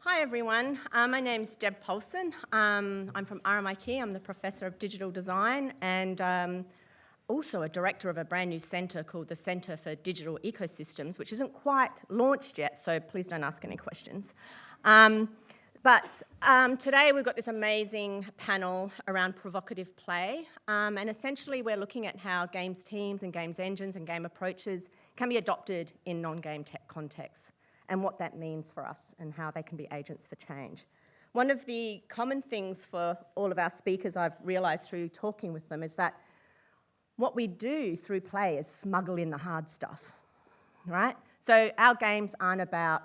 Hi everyone, my name's Deb Polson. I'm from RMIT. I'm the Professor of Digital Design and also a director of a brand new centre called the Centre for Digital Ecosystems, which isn't quite launched yet, so please don't ask any questions. But today we've got this amazing panel around provocative play, and essentially we're looking at how games teams and games engines and game approaches can be adopted in non-game tech contexts, and what that means for us and how they can be agents for change. One of the common things for all of our speakers I've realised through talking with them is that what we do through play is smuggle in the hard stuff, right? So our games aren't about,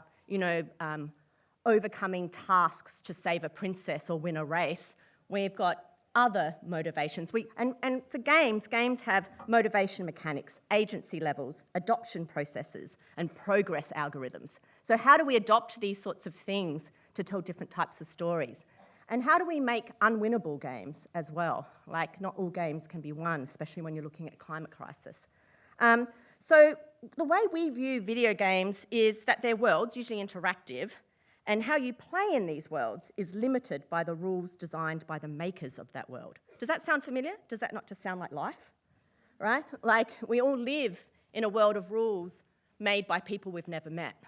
overcoming tasks to save a princess or win a race. We've got other motivations. And for games have motivation mechanics, agency levels, adoption processes, and progress algorithms. So how do we adopt these sorts of things to tell different types of stories? And how do we make unwinnable games as well? Like, not all games can be won, especially when you're looking at climate crisis. So the way we view video games is that they're worlds, usually interactive, and how you play in these worlds is limited by the rules designed by the makers of that world. Does that sound familiar? Does that not just sound like life? Right? Like, we all live in a world of rules made by people we've never met.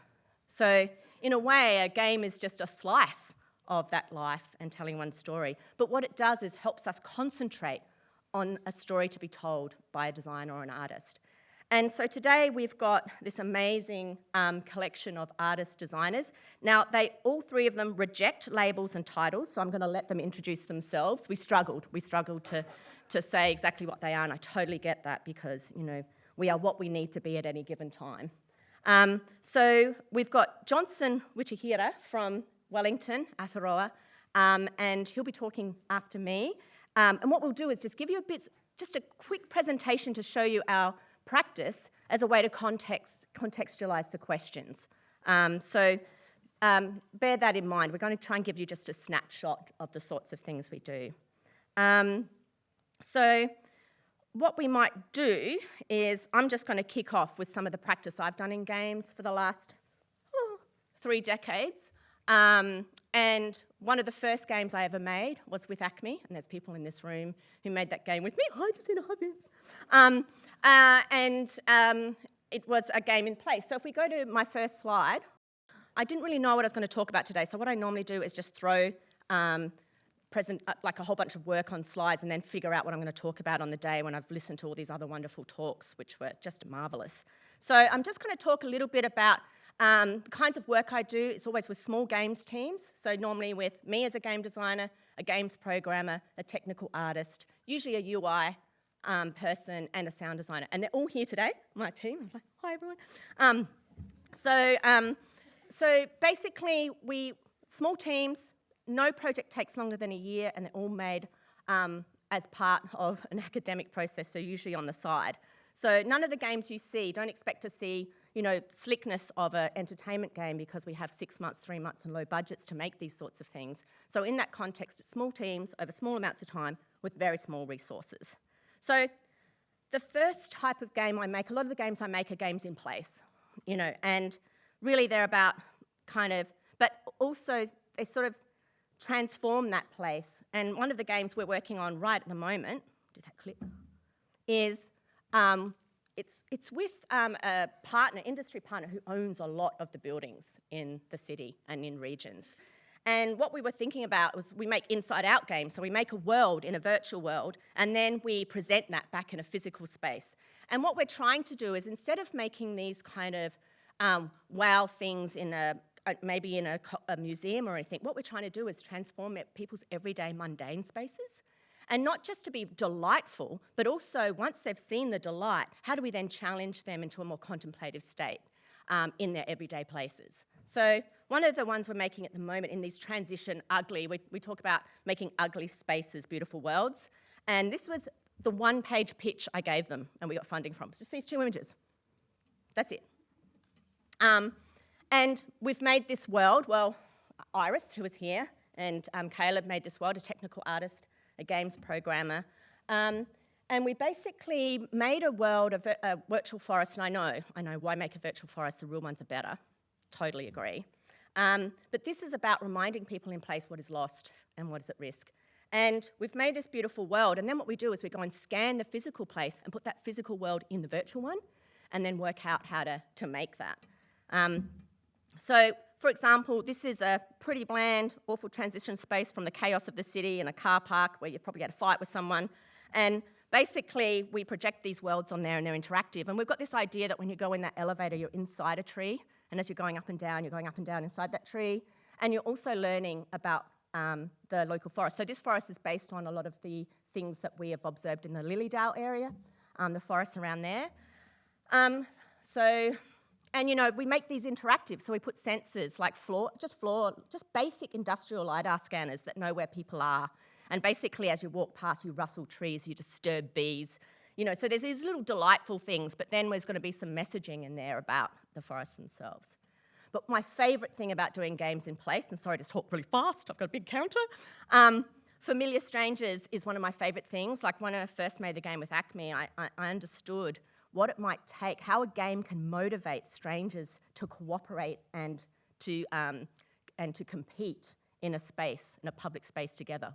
So in a way, a game is just a slice of that life and telling one story. But what it does is helps us concentrate on a story to be told by a designer or an artist. And so today we've got this amazing collection of artist designers. Now, all three of them reject labels and titles, so I'm going to let them introduce themselves. We struggled to say exactly what they are, and I totally get that because, we are what we need to be at any given time. So we've got Johnson Witehira from Wellington, Aotearoa, and he'll be talking after me. And what we'll do is just give you just a quick presentation to show you our practice as a way to contextualise the questions. So bear that in mind. We're going to try and give you just a snapshot of the sorts of things we do. So what we might do is I'm just going to kick off with some of the practice I've done in games for the last 3 decades. And one of the first games I ever made was with ACMI, and there's people in this room who made that game with me. Hi, Justina, hi, Vince. It was a game in place. So if we go to my first slide, I didn't really know what I was going to talk about today, so what I normally do is just throw like a whole bunch of work on slides and then figure out what I'm going to talk about on the day when I've listened to all these other wonderful talks, which were just marvellous. So I'm just going to talk a little bit about the kinds of work I do. It's always with small games teams, so normally with me as a game designer, a games programmer, a technical artist, usually a UI person and a sound designer. And they're all here today, my team. I was like, hi everyone. So basically, small teams, no project takes longer than a year, and they're all made as part of an academic process, so usually on the side. So none of the games you see, don't expect to see, slickness of an entertainment game because we have 6 months, 3 months and low budgets to make these sorts of things. So in that context, it's small teams over small amounts of time with very small resources. So the first type of game I make, a lot of the games I make are games in place, and really they're about but also they sort of transform that place. And one of the games we're working on right at the moment, did that click, is it's with a partner, industry partner who owns a lot of the buildings in the city and in regions. And what we were thinking about was we make inside-out games, so we make a world in a virtual world, and then we present that back in a physical space. And what we're trying to do is instead of making these kind of wow things in maybe in a museum or anything, what we're trying to do is transform people's everyday mundane spaces. And not just to be delightful, but also once they've seen the delight, how do we then challenge them into a more contemplative state in their everyday places? So one of the ones we're making at the moment in these transition ugly, we talk about making ugly spaces beautiful worlds. And this was the one-page pitch I gave them and we got funding from. Just these 2 images. That's it. And we've made this world, well, Iris, who was here, and Caleb made this world, a technical artist, a games programmer. And we basically made a world of a virtual forest, and I know, why make a virtual forest? The real ones are better. Totally agree. But this is about reminding people in place what is lost and what is at risk. And we've made this beautiful world, and then what we do is we go and scan the physical place and put that physical world in the virtual one, and then work out how to make that. So, for example, this is a pretty bland, awful transition space from the chaos of the city in a car park where you've probably had a fight with someone. And basically, we project these worlds on there and they're interactive. And we've got this idea that when you go in that elevator, you're inside a tree. And as you're going up and down, you're going up and down inside that tree. And you're also learning about the local forest. So this forest is based on a lot of the things that we have observed in the Lilydale area, the forests around there. And you know, we make these interactive, so we put sensors like just basic industrial LiDAR scanners that know where people are. And basically, as you walk past, you rustle trees, you disturb bees. You know, so there's these little delightful things, but then there's going to be some messaging in there about the forests themselves. But my favourite thing about doing games in place, and sorry to talk really fast, I've got a big counter, familiar strangers is one of my favourite things. Like when I first made the game with ACMI, I understood what it might take, how a game can motivate strangers to cooperate and to compete in a space, in a public space together.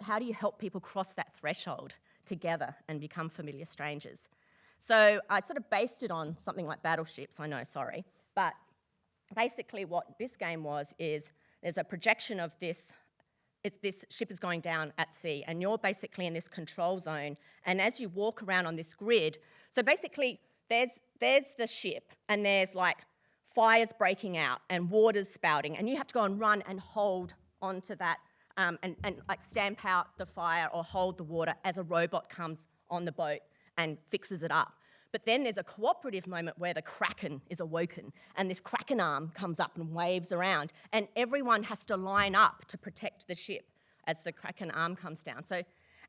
How do you help people cross that threshold together and become familiar strangers? So I sort of based it on something like battleships, I know, sorry. But basically what this game was is there's a projection of this ship is going down at sea, and you're basically in this control zone, and as you walk around on this grid, so basically there's the ship, and there's like fires breaking out and water's spouting, and you have to go and run and hold onto that and like stamp out the fire or hold the water as a robot comes on the boat and fixes it up. But then there's a cooperative moment where the Kraken is awoken, and this Kraken arm comes up and waves around, and everyone has to line up to protect the ship as the Kraken arm comes down. So,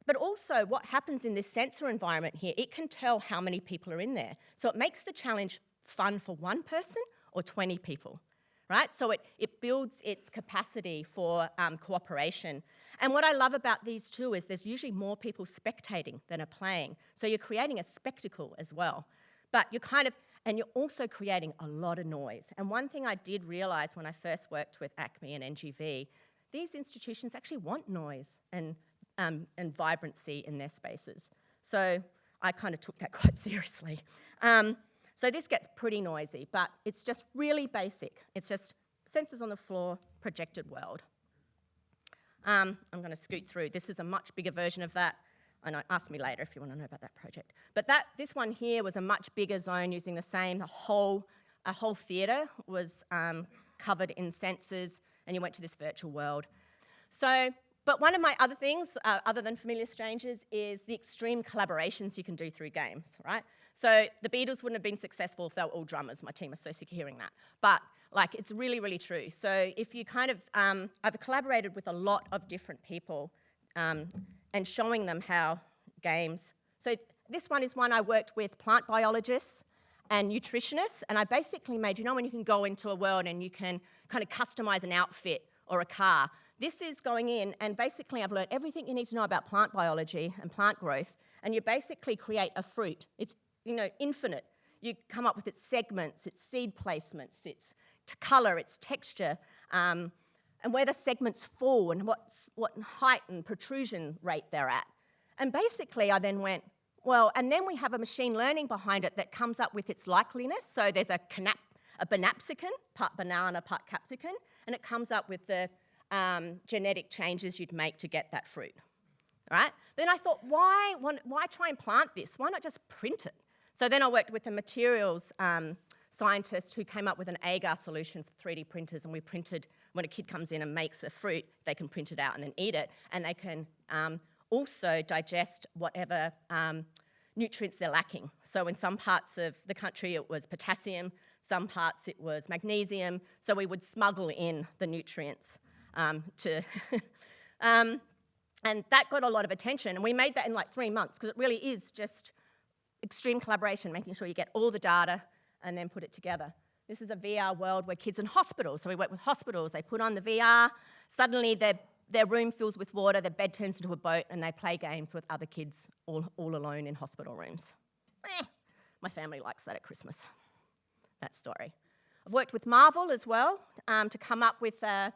but also what happens in this sensor environment here, it can tell how many people are in there. So it makes the challenge fun for one person or 20 people, right? So it builds its capacity for cooperation. And what I love about these two is there's usually more people spectating than are playing. So you're creating a spectacle as well. But and you're also creating a lot of noise. And one thing I did realise when I first worked with ACMI and NGV, these institutions actually want noise and vibrancy in their spaces. So I kind of took that quite seriously. So this gets pretty noisy, but it's just really basic. It's just sensors on the floor, projected world. I'm going to scoot through. This is a much bigger version of that, and ask me later if you want to know about that project. But this one here was a much bigger zone using the same. A whole theatre was covered in sensors, and you went to this virtual world. So, but one of my other things, other than familiar strangers, is the extreme collaborations you can do through games, right? So the Beatles wouldn't have been successful if they were all drummers. My team is so sick of hearing that. But like, it's really, really true. So if you kind of, I've collaborated with a lot of different people and showing them how games. So this one is one I worked with plant biologists and nutritionists, and I basically made, you know when you can go into a world and you can kind of customize an outfit or a car? This is going in, and basically I've learned everything you need to know about plant biology and plant growth, and you basically create a fruit. It's, you know, infinite. You come up with its segments, its seed placements, its colour, its texture, and where the segments fall and what height and protrusion rate they're at. And basically I then went, well, and then we have a machine learning behind it that comes up with its likeliness. So there's a banapsicum, part banana, part capsicum, and it comes up with the genetic changes you'd make to get that fruit. All right? Then I thought, why try and plant this? Why not just print it? So then I worked with a materials scientist who came up with an agar solution for 3D printers, and we printed, when a kid comes in and makes a fruit, they can print it out and then eat it, and they can also digest whatever nutrients they're lacking. So in some parts of the country it was potassium, some parts it was magnesium, so we would smuggle in the nutrients and that got a lot of attention, and we made that in like 3 months, because it really is just extreme collaboration, making sure you get all the data and then put it together. This is a VR world where kids in hospitals, so we work with hospitals, they put on the VR, suddenly their room fills with water, their bed turns into a boat, and they play games with other kids all alone in hospital rooms. My family likes that at Christmas, that story. I've worked with Marvel as well to come up with a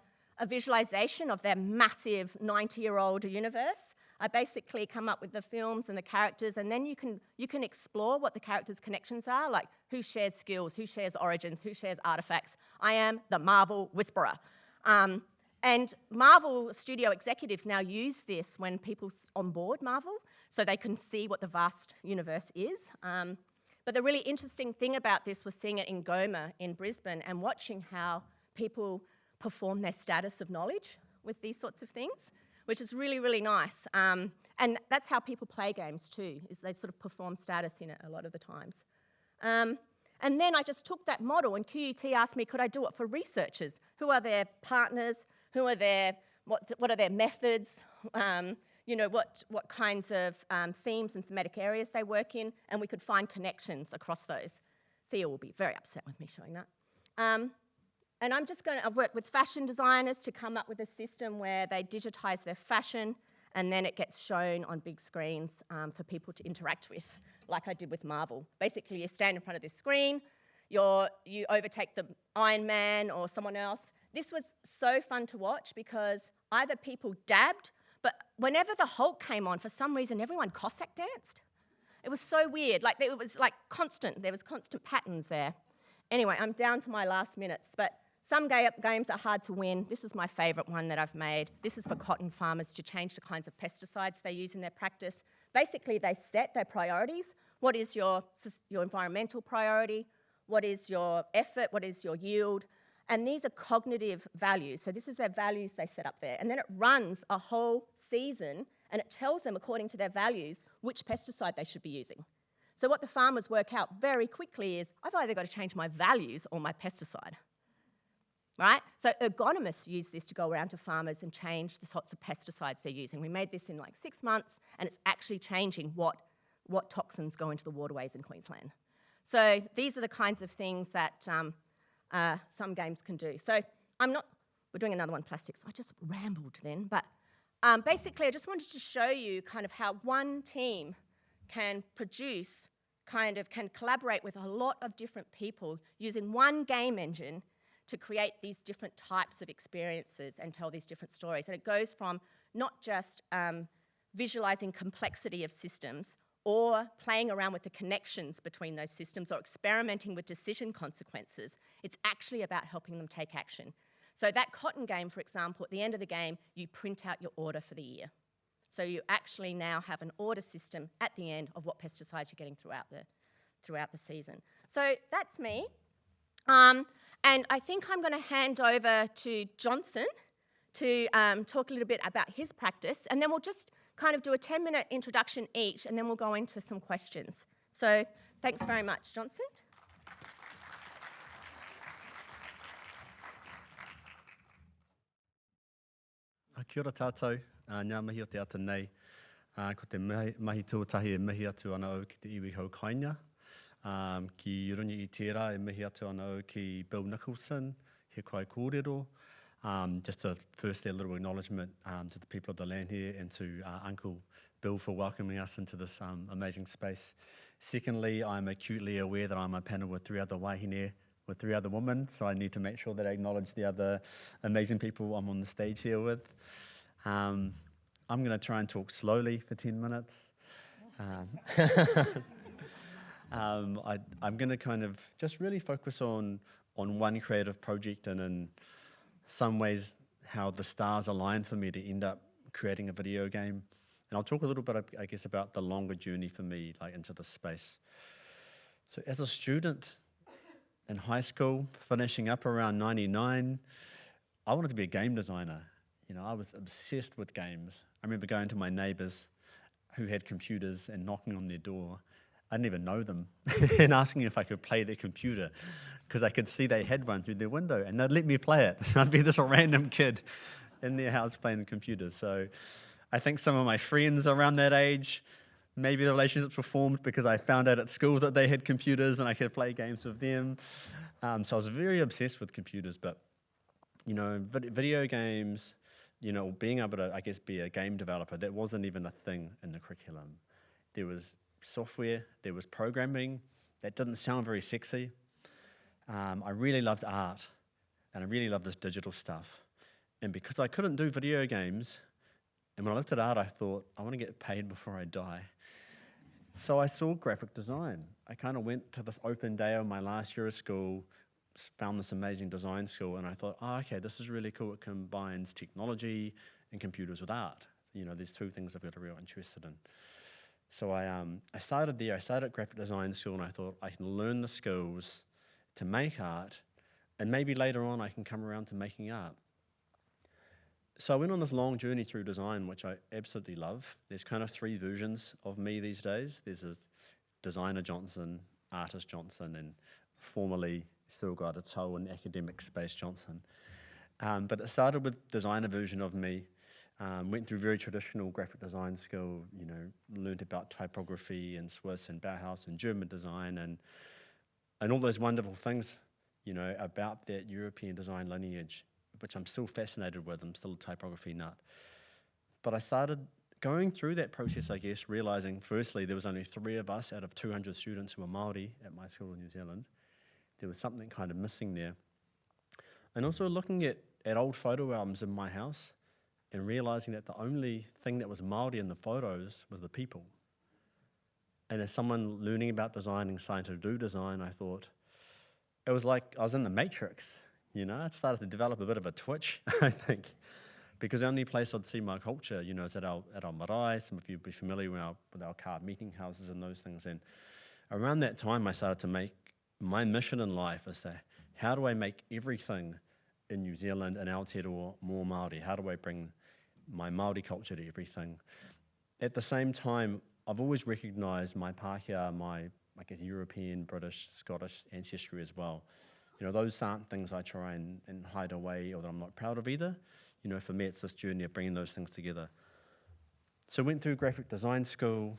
visualization of their massive 90-year-old universe. I basically come up with the films and the characters, and then you can explore what the characters' connections are, like who shares skills, who shares origins, who shares artifacts. I am the Marvel Whisperer. And Marvel studio executives now use this when people onboard Marvel, so they can see what the vast universe is. But the really interesting thing about this was seeing it in Goma in Brisbane and watching how people perform their status of knowledge with these sorts of things, which is really, really nice. And that's how people play games too, is they sort of perform status in it a lot of the times. And then I just took that model, and QUT asked me, could I do it for researchers? Who are their partners? Who are their, what are their methods? You know, what kinds of themes and thematic areas they work in, and we could find connections across those. Thea will be very upset with me showing that. And I've worked with fashion designers to come up with a system where they digitize their fashion, and then it gets shown on big screens for people to interact with, like I did with Marvel. Basically, you stand in front of this screen, you overtake the Iron Man or someone else. This was so fun to watch because either people dabbed, but whenever the Hulk came on, for some reason, everyone Cossack danced. It was so weird. Like, it was like constant. There was constant patterns there. Anyway, I'm down to my last minutes, but some games are hard to win. This is my favourite one that I've made. This is for cotton farmers to change the kinds of pesticides they use in their practice. Basically, they set their priorities. What is your environmental priority? What is your effort? What is your yield? And these are cognitive values. So this is their values they set up there. And then it runs a whole season, and it tells them, according to their values, which pesticide they should be using. So what the farmers work out very quickly is, I've either got to change my values or my pesticide. Right? So ergonomists use this to go around to farmers and change the sorts of pesticides they're using. We made this in like 6 months, and it's actually changing what toxins go into the waterways in Queensland. So these are the kinds of things that some games can do. So we're doing another one, plastics. I just rambled then, but basically I just wanted to show you kind of how one team can can collaborate with a lot of different people using one game engine to create these different types of experiences and tell these different stories. And it goes from not just visualizing complexity of systems or playing around with the connections between those systems or experimenting with decision consequences. It's actually about helping them take action. So that cotton game, for example, at the end of the game, you print out your order for the year. So you actually now have an order system at the end of what pesticides you're getting throughout the season. So that's me. And I think I'm going to hand over to Johnson to talk a little bit about his practice, and then we'll just kind of do a 10-minute introduction each, and then we'll go into some questions. So thanks very much, Johnson. Kia ora tātou, ngā mihi o te ata nei. Ko te mahi tuatahi e mihi atu ana au ki te iwi hau kainga. Ki rungi I tērā e mihi atu ana au ki Bill Nicholson, he kai kōrero. Just firstly a little acknowledgement to the people of the land here and to Uncle Bill for welcoming us into this amazing space. Secondly, I'm acutely aware that I'm a panel with 3 other wahine, with 3 other women, so I need to make sure that I acknowledge the other amazing people I'm on the stage here with. I'm going to try and talk slowly for 10 minutes. I'm going to kind of just really focus on one creative project and in some ways how the stars aligned for me to end up creating a video game. And I'll talk a little bit, I guess, about the longer journey for me, like into this space. So as a student in high school, finishing up around 99, I wanted to be a game designer. You know, I was obsessed with games. I remember going to my neighbours who had computers and knocking on their door. I didn't even know them, and asking if I could play their computer, because I could see they had one through their window, and they'd let me play it. I'd be this random kid in their house playing the computer. So I think some of my friends around that age, maybe the relationships were formed because I found out at school that they had computers and I could play games with them. So I was very obsessed with computers, but, you know, video games, you know, being able to, I guess, be a game developer, that wasn't even a thing in the curriculum. There was software, there was programming. That didn't sound very sexy. I really loved art, and I really loved this digital stuff. And because I couldn't do video games, and when I looked at art, I thought, I want to get paid before I die. So I saw graphic design. I kind of went to this open day of my last year of school, found this amazing design school, and I thought, oh, okay, this is really cool. It combines technology and computers with art. You know, there's two things I've got a real interest in. So I started there. I started at graphic design school, and I thought I can learn the skills to make art, and maybe later on I can come around to making art. So I went on this long journey through design, which I absolutely love. There's kind of three versions of me these days. There's a designer Johnson, artist Johnson, and formerly still got a toe in academic space Johnson. But it started with designer version of me. Went through very traditional graphic design school, you know, learned about typography and Swiss and Bauhaus and German design and all those wonderful things, you know, about that European design lineage, which I'm still fascinated with. I'm still a typography nut. But I started going through that process, I guess, realizing firstly there was only 3 of us out of 200 students who were Māori at my school in New Zealand. There was something kind of missing there. And also looking at old photo albums in my house and realizing that the only thing that was Māori in the photos was the people. And as someone learning about design and starting to do design, I thought, it was like I was in the Matrix, you know? It started to develop a bit of a twitch, I think, because the only place I'd see my culture, you know, is at our marae. Some of you will be familiar with our car meeting houses and those things. And around that time, I started to make my mission in life is to, how do I make everything in New Zealand and Aotearoa more Māori? How do I bring my Māori culture to everything? At the same time, I've always recognised my Pākehā, my, I guess, European, British, Scottish ancestry as well. You know, those aren't things I try and hide away or that I'm not proud of either. You know, for me, it's this journey of bringing those things together. So I went through graphic design school,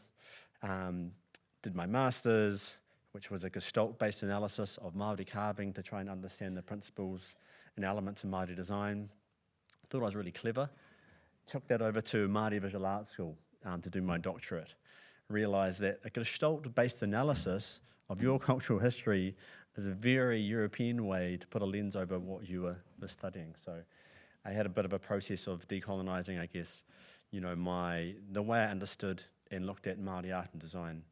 did my master's, which was a Gestalt-based analysis of Māori carving to try and understand the principles and elements of Māori design. Thought I was really clever. Took that over to Māori Visual Arts School to do my doctorate. Realised that a Gestalt-based analysis of your cultural history is a very European way to put a lens over what you were studying. So I had a bit of a process of decolonising, I guess, you know, the way I understood and looked at Māori art and design.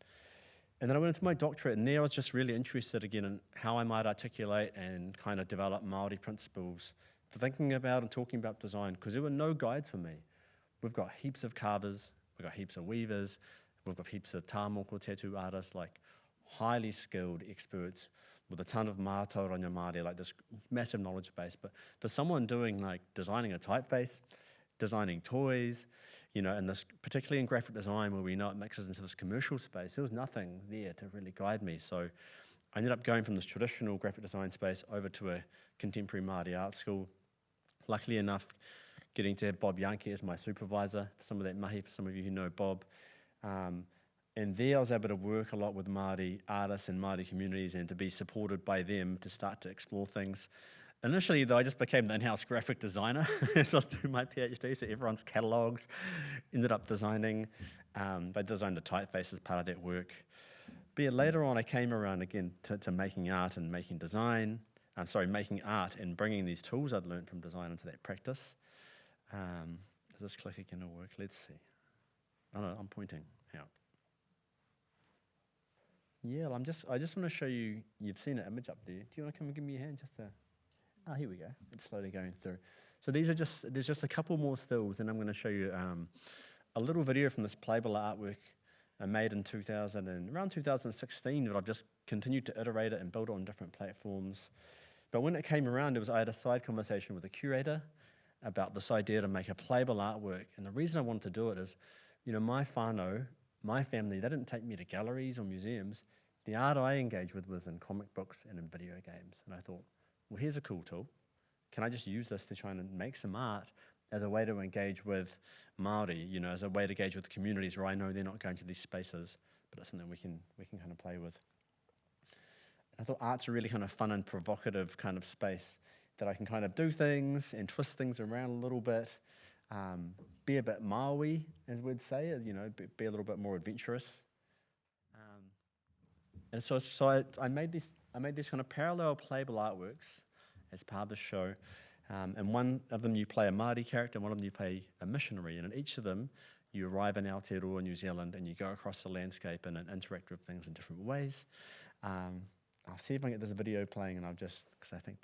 And then I went into my doctorate, and there I was just really interested again in how I might articulate and kind of develop Māori principles for thinking about and talking about design, because there were no guides for me. We've got heaps of carvers, we've got heaps of weavers, we've got heaps of tāmoko tattoo artists, like highly skilled experts with a ton of mātauranga Māori, like this massive knowledge base. But for someone doing like designing a typeface, designing toys, you know, and this, particularly in graphic design where we know it mixes into this commercial space, there was nothing there to really guide me. So I ended up going from this traditional graphic design space over to a contemporary Māori art school. Luckily enough, getting to have Bob Yankee as my supervisor, for some of that mahi, for some of you who know Bob. And there I was able to work a lot with Māori artists and Māori communities and to be supported by them to start to explore things. Initially, though, I just became the in-house graphic designer so through my PhD, so everyone's catalogues, ended up designing. I designed the typeface as part of that work. But yeah, later on, I came around again to making art and making design. Making art and bringing these tools I'd learned from design into that practice. Is this clicker going to work? Let's see. Oh no, I'm pointing. How? Yeah, well, I just want to show you, you've seen an image up there. Do you want to come and give me a hand just to... Oh, here we go. It's slowly going through. So there's just a couple more stills, and I'm going to show you a little video from this playable artwork I made in around 2016, but I've just continued to iterate it and build it on different platforms. But when it came around, I had a side conversation with a curator about this idea to make a playable artwork. And the reason I wanted to do it is, you know, my whānau, my family, they didn't take me to galleries or museums. The art I engaged with was in comic books and in video games. And I thought, well, here's a cool tool. Can I just use this to try and make some art as a way to engage with Māori, you know, as a way to engage with communities where I know they're not going to these spaces, but it's something we can kind of play with. I thought art's a really kind of fun and provocative kind of space that I can kind of do things and twist things around a little bit, be a bit Maui, as we'd say, you know, be a little bit more adventurous. And so I made I made these kind of parallel playable artworks as part of the show. And one of them you play a Māori character, and one of them you play a missionary. And in each of them, you arrive in Aotearoa, New Zealand, and you go across the landscape and interact with things in different ways. I'll see if I can get this video playing, and because I think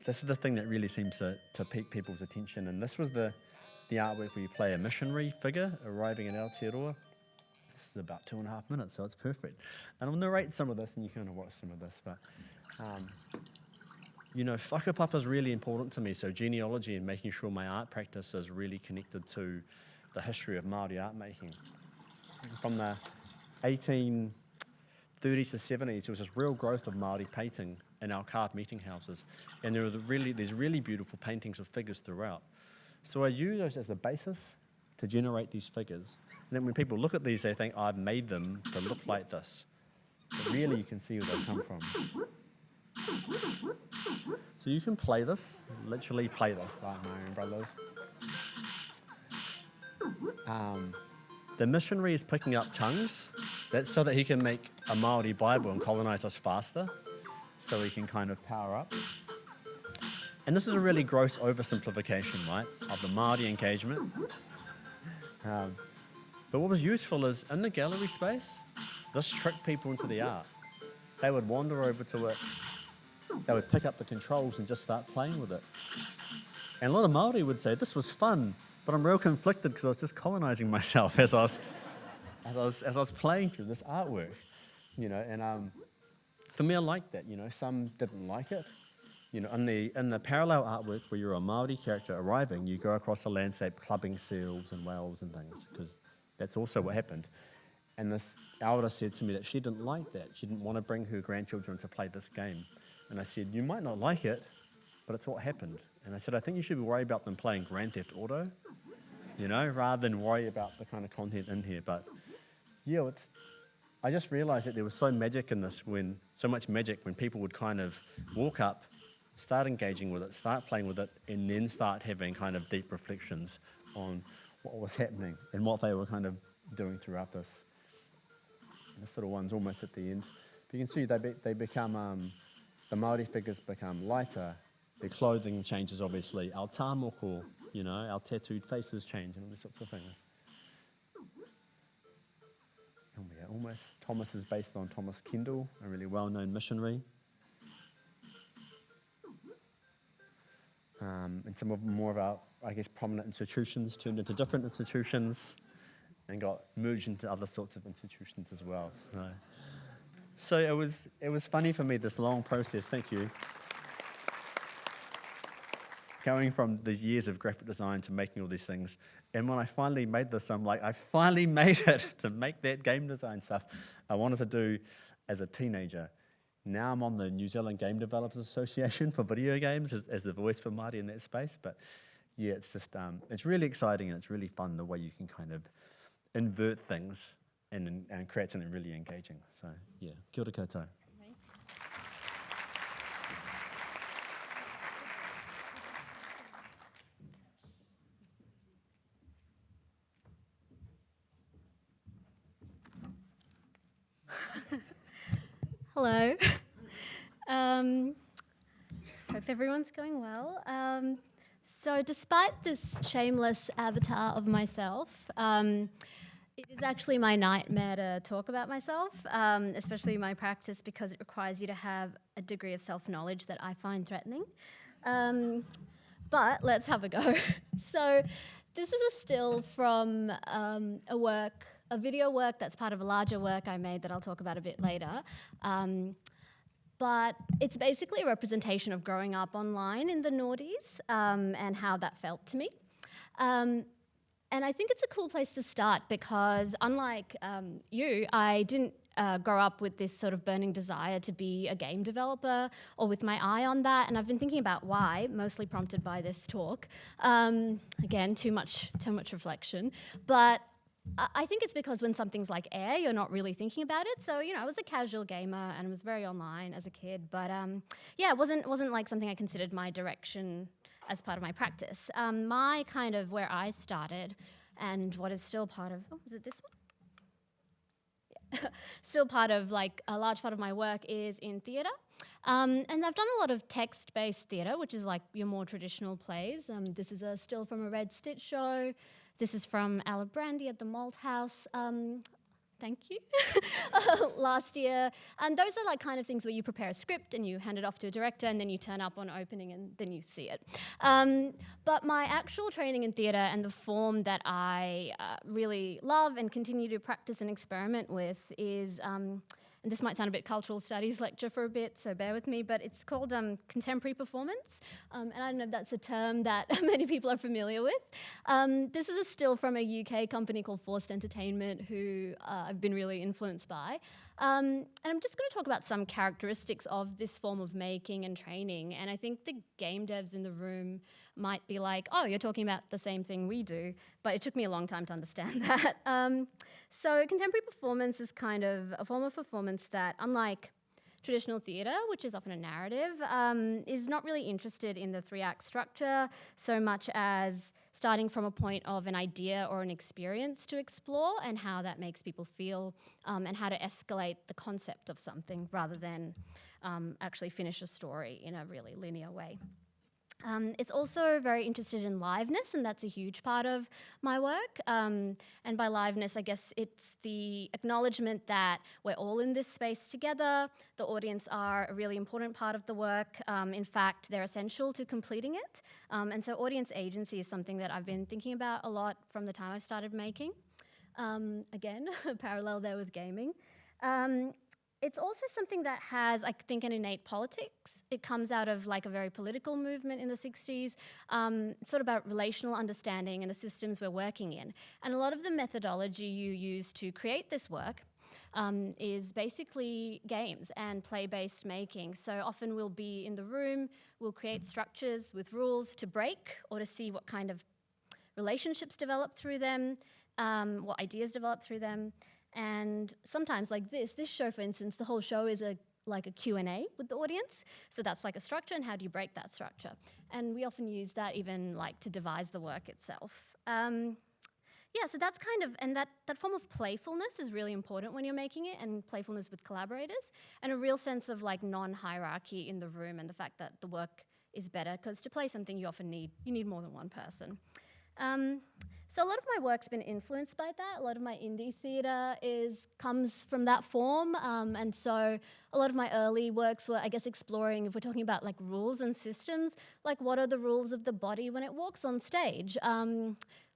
this is the thing that really seems to pique people's attention. And this was the artwork where you play a missionary figure arriving in Aotearoa. This is about 2.5 minutes, so it's perfect. And I'll narrate some of this, and you can watch some of this. But, you know, whakapapa is really important to me, so genealogy and making sure my art practice is really connected to the history of Māori art making. From the 1830s to 70s, there was this real growth of Māori painting in our carved meeting houses, and there's really beautiful paintings of figures throughout. So I use those as the basis to generate these figures. And then when people look at these, they think, I've made them to look like this. But really, you can see where they come from. So you can play this, literally play this, like my own brothers. The missionary is picking up tongues. That's so that he can make a Māori Bible and colonize us faster, so he can kind of power up. And this is a really gross oversimplification, right, of the Māori engagement. But what was useful is, in the gallery space, this tricked people into the art. They would wander over to it, they would pick up the controls and just start playing with it. And a lot of Māori would say, this was fun, but I'm real conflicted because I was just colonizing myself as I was playing through this artwork, you know. And for me, I liked that, you know. Some didn't like it. You know, in the parallel artwork where you're a Māori character arriving, you go across the landscape clubbing seals and whales and things, because that's also what happened. And this Aotearoa said to me that she didn't like that. She didn't want to bring her grandchildren to play this game. And I said, you might not like it, but it's what happened. And I said, I think you should worry about them playing Grand Theft Auto, you know, rather than worry about the kind of content in here. But yeah, I just realized that there was so much magic in this, when people would kind of walk up, start engaging with it, start playing with it, and then start having kind of deep reflections on what was happening and what they were kind of doing throughout this. And this little one's almost at the end. But you can see they become, the Māori figures become lighter, their clothing changes obviously, our tāmoko, you know, our tattooed faces change and all these sorts of things. And we are almost, Thomas is based on Thomas Kendall, a really well-known missionary. And some of more of our, I guess, prominent institutions turned into different institutions and got merged into other sorts of institutions as well. So it was funny for me, this long process, thank you, going from these years of graphic design to making all these things. And when I finally made this, I'm like, I finally made it to make that game design stuff I wanted to do as a teenager. Now I'm on the New Zealand Game Developers Association for video games as the voice for Māori in that space. But yeah, it's just, it's really exciting and it's really fun the way you can kind of invert things and create something really engaging. So yeah, kia ora koutou. Hello. Hope everyone's going well. So despite this shameless avatar of myself, it is actually my nightmare to talk about myself, especially my practice, because it requires you to have a degree of self-knowledge that I find threatening. But let's have a go. So this is a still from a video work that's part of a larger work I made that I'll talk about a bit later. But it's basically a representation of growing up online in the noughties and how that felt to me. And I think it's a cool place to start because unlike you, I didn't grow up with this sort of burning desire to be a game developer or with my eye on that. And I've been thinking about why, mostly prompted by this talk. Again, too much reflection. But I think it's because when something's like air, you're not really thinking about it. So, you know, I was a casual gamer and was very online as a kid. But yeah, it wasn't like something I considered my direction as part of my practice. My kind of where I started and what is still part of, oh, is it this one? still part of, like, a large part of my work is in theatre. And I've done a lot of text-based theatre, which is like your more traditional plays. This is a still from a Red Stitch show. This is from Brandy at the Malt House. Thank you. Last year. And those are like kind of things where you prepare a script and you hand it off to a director and then you turn up on opening and then you see it. But my actual training in theatre and the form that I really love and continue to practice and experiment with is, and this might sound a bit cultural studies lecture for a bit, so bear with me, but it's called contemporary performance. And I don't know if that's a term that many people are familiar with. This is a still from a UK company called Forced Entertainment, who I've been really influenced by. And I'm just going to talk about some characteristics of this form of making and training. And I think the game devs in the room might be like, oh, you're talking about the same thing we do. But it took me a long time to understand that. So contemporary performance is kind of a form of performance that, unlike traditional theatre, which is often a narrative, is not really interested in the 3-act structure so much as starting from a point of an idea or an experience to explore and how that makes people feel, and how to escalate the concept of something rather than actually finish a story in a really linear way. It's also very interested in liveness, and that's a huge part of my work. And by liveness, I guess it's the acknowledgement that we're all in this space together. The audience are a really important part of the work. In fact, they're essential to completing it. And so audience agency is something that I've been thinking about a lot from the time I started making. Again, a parallel there with gaming. It's also something that has, I think, an innate politics. It comes out of like a very political movement in the 60s, sort of about relational understanding and the systems we're working in. And a lot of the methodology you use to create this work is basically games and play-based making. So often we'll be in the room, we'll create structures with rules to break or to see what kind of relationships develop through them, what ideas develop through them. And sometimes, like this show, for instance, the whole show is like a Q&A with the audience. So that's like a structure, and how do you break that structure? And we often use that even like to devise the work itself. Yeah, so that's kind of, and that form of playfulness is really important when you're making it, and playfulness with collaborators, and a real sense of like non-hierarchy in the room, and the fact that the work is better, because to play something you often need more than one person. So a lot of my work's been influenced by that. A lot of my indie theatre comes from that form, and so a lot of my early works were, I guess, exploring, if we're talking about like rules and systems, like what are the rules of the body when it walks on stage?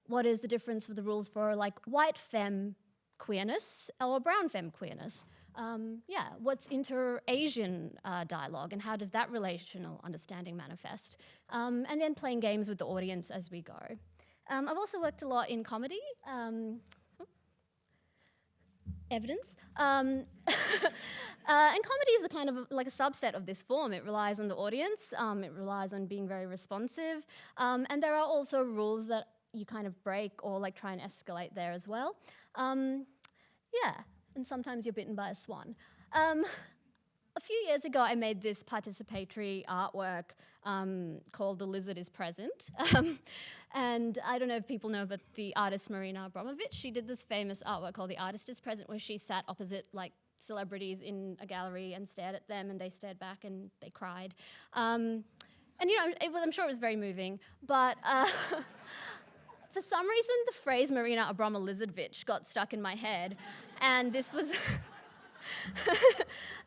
What is the difference of the rules for like white femme queerness or brown femme queerness? Yeah, what's inter-Asian dialogue, and how does that relational understanding manifest? And then playing games with the audience as we go. I've also worked a lot in comedy, evidence, and comedy is a kind of like a subset of this form. It relies on the audience, it relies on being very responsive, and there are also rules that you kind of break or like try and escalate there as well. Yeah, and sometimes you're bitten by a swan. A few years ago, I made this participatory artwork called The Lizard is Present. And I don't know if people know, but the artist Marina Abramovic, she did this famous artwork called The Artist is Present, where she sat opposite like celebrities in a gallery and stared at them, and they stared back and they cried. And you know, I'm sure it was very moving, but for some reason, the phrase Marina Abramovic got stuck in my head, and this was...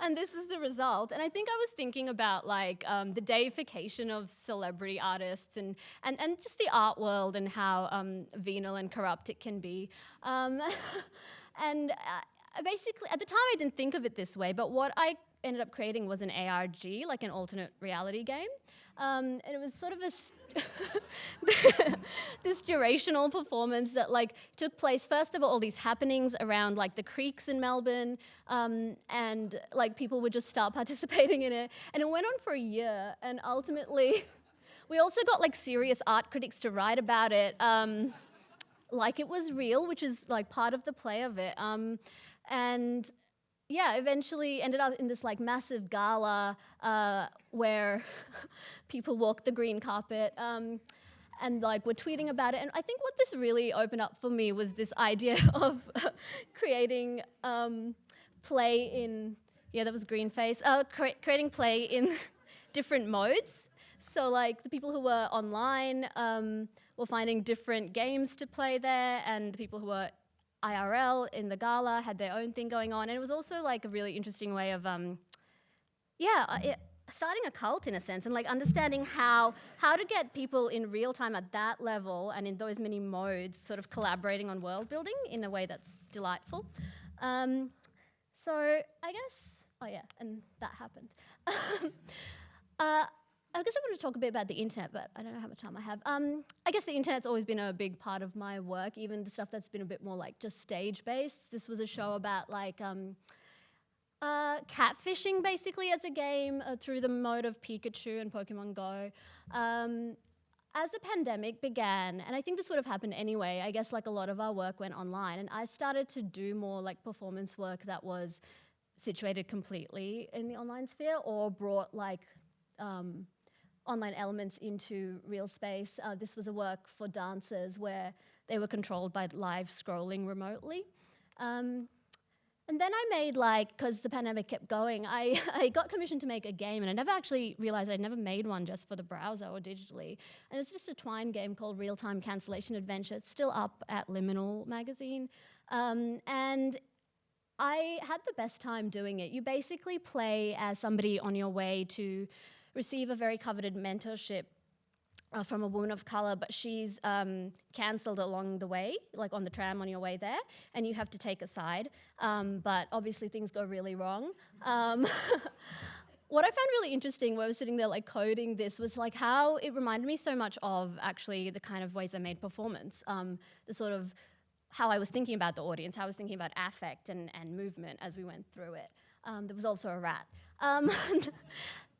and this is the result. And I think I was thinking about like the deification of celebrity artists and just the art world, and how venal and corrupt it can be. Basically, at the time I didn't think of it this way, but what I ended up creating was an ARG, like an alternate reality game. And it was sort of this durational performance that like took place. First, there were all these happenings around like the creeks in Melbourne, and like people would just start participating in it. And it went on for a year, and ultimately we also got like serious art critics to write about it, like it was real, which is like part of the play of it. And yeah, eventually ended up in this like massive gala where people walked the green carpet. And and like were tweeting about it. And I think what this really opened up for me was this idea of creating play in, yeah, that was green face, creating play in different modes. So like the people who were online were finding different games to play there, and the people who were IRL in the gala had their own thing going on. And it was also like a really interesting way of, starting a cult in a sense, and like understanding how to get people in real time at that level and in those many modes sort of collaborating on world building in a way that's delightful. So I guess, and that happened. I guess I want to talk a bit about the internet, but I don't know how much time I have. I guess the internet's always been a big part of my work, even the stuff that's been a bit more like just stage-based. This was a show about like catfishing basically as a game through the mode of Pikachu and Pokemon Go. As the pandemic began, and I think this would have happened anyway, I guess like a lot of our work went online, and I started to do more like performance work that was situated completely in the online sphere or brought like online elements into real space. This was a work for dancers where they were controlled by live scrolling remotely. And then I made because the pandemic kept going, I got commissioned to make a game, and I never actually realized I'd never made one just for the browser or digitally. And it's just a Twine game called Real-Time Cancellation Adventure. It's still up at Liminal magazine. And I had the best time doing it. You basically play as somebody on your way to receive a very coveted mentorship from a woman of colour, but she's cancelled along the way, like on the tram on your way there, and you have to take a side. But obviously things go really wrong. What I found really interesting when I was sitting there like coding this was like how it reminded me so much of actually the kind of ways I made performance, the sort of how I was thinking about the audience, how I was thinking about affect and movement as we went through it. There was also a rat.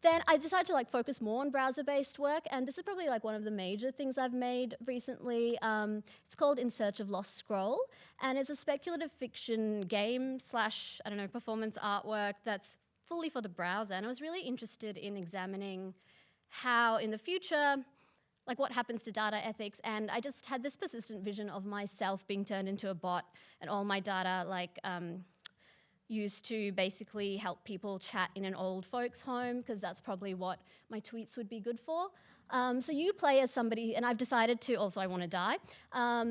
Then I decided to focus more on browser-based work, and this is probably one of the major things I've made recently. It's called In Search of Lost Scroll, and it's a speculative fiction game / performance artwork that's fully for the browser. And I was really interested in examining how in the future, what happens to data ethics, and I just had this persistent vision of myself being turned into a bot and all my data used to basically help people chat in an old folks' home, because that's probably what my tweets would be good for. So you play as somebody, and I've decided to, also I want to die.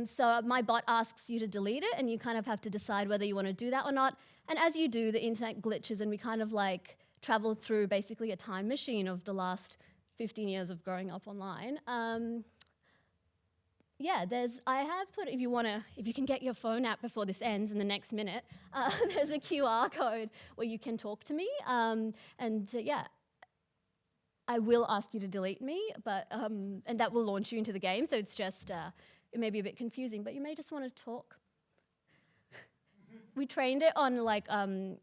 So my bot asks you to delete it, and you kind of have to decide whether you want to do that or not. And as you do, the internet glitches, and we kind of traveled through basically a time machine of the last 15 years of growing up online. I have put, if you can get your phone out before this ends in the next minute, there's a QR code where you can talk to me, I will ask you to delete me, but and that will launch you into the game, so it's just, it may be a bit confusing, but you may just want to talk. We trained it on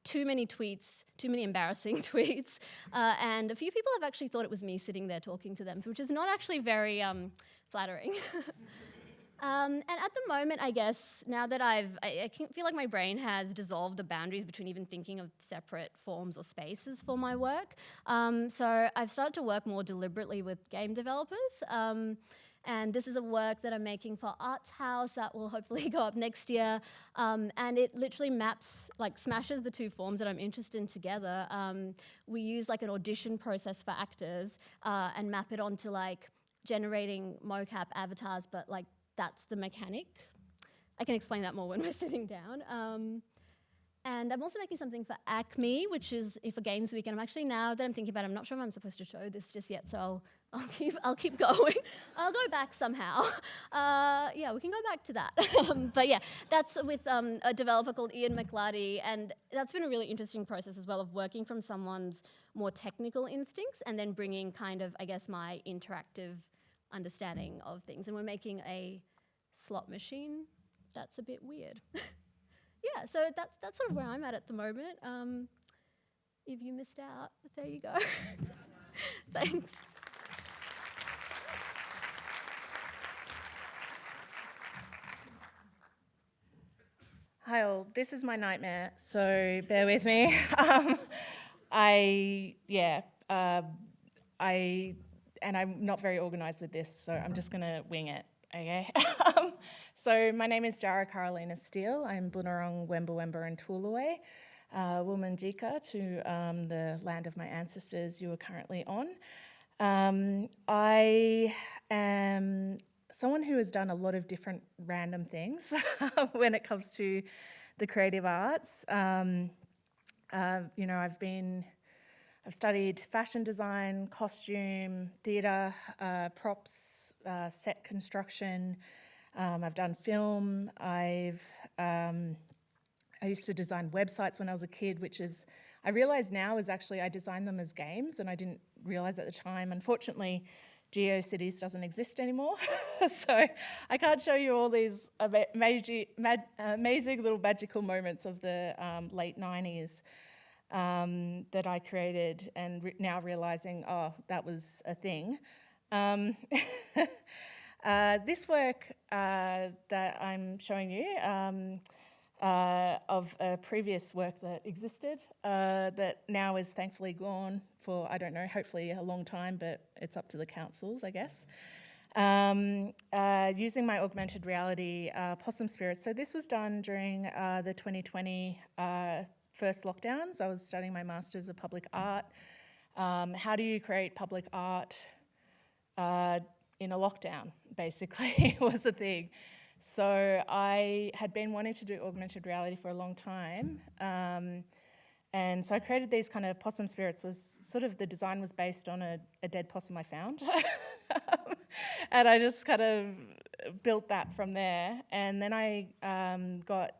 too many tweets, too many embarrassing tweets, and a few people have actually thought it was me sitting there talking to them, which is not actually very flattering. And at the moment, I guess, now that I feel like my brain has dissolved the boundaries between even thinking of separate forms or spaces for my work. So I've started to work more deliberately with game developers. And this is a work that I'm making for Arts House that will hopefully go up next year. And it literally maps, smashes the two forms that I'm interested in together. We use an audition process for actors and map it onto generating mocap avatars, but that's the mechanic. I can explain that more when we're sitting down. And I'm also making something for ACMI, which is for Games Week. And I'm actually, now that I'm thinking about it, I'm not sure if I'm supposed to show this just yet, so I'll keep going. I'll go back somehow. We can go back to that. But yeah, that's with a developer called Ian McLarty, and that's been a really interesting process as well of working from someone's more technical instincts and then bringing kind of, I guess, my interactive understanding of things. And we're making a slot machine that's a bit weird. Yeah, so that's sort of where I'm at the moment. If you missed out, there you go. Thanks. Hi all, this is my nightmare, so bear with me. I and I'm not very organised with this, so I'm just going to wing it, okay? So my name is Jarra Karalinar Steele. I'm Bunurong, Wemba Wemba and Tuluwe, Womanjika, to the land of my ancestors you are currently on. I am someone who has done a lot of different random things when it comes to the creative arts. You know, I've studied fashion design, costume, theatre, props, set construction. I've done film. I used to design websites when I was a kid, which is, I realise now is actually I designed them as games, and I didn't realise at the time. Unfortunately, GeoCities doesn't exist anymore, so I can't show you all these amazing little magical moments of the late 90s that I created, and now realising, oh, that was a thing. This work that I'm showing you of a previous work that existed that now is thankfully gone for, I don't know, hopefully a long time, but it's up to the councils, I guess. Using my augmented reality possum spirits. So this was done during the 2020 first lockdowns. I was studying my Masters of Public Art. How do you create public art in a lockdown, basically, was the thing. So I had been wanting to do augmented reality for a long time. And so I created these kind of possum spirits. Was sort of, the design was based on a dead possum I found. And I just kind of built that from there. And then I got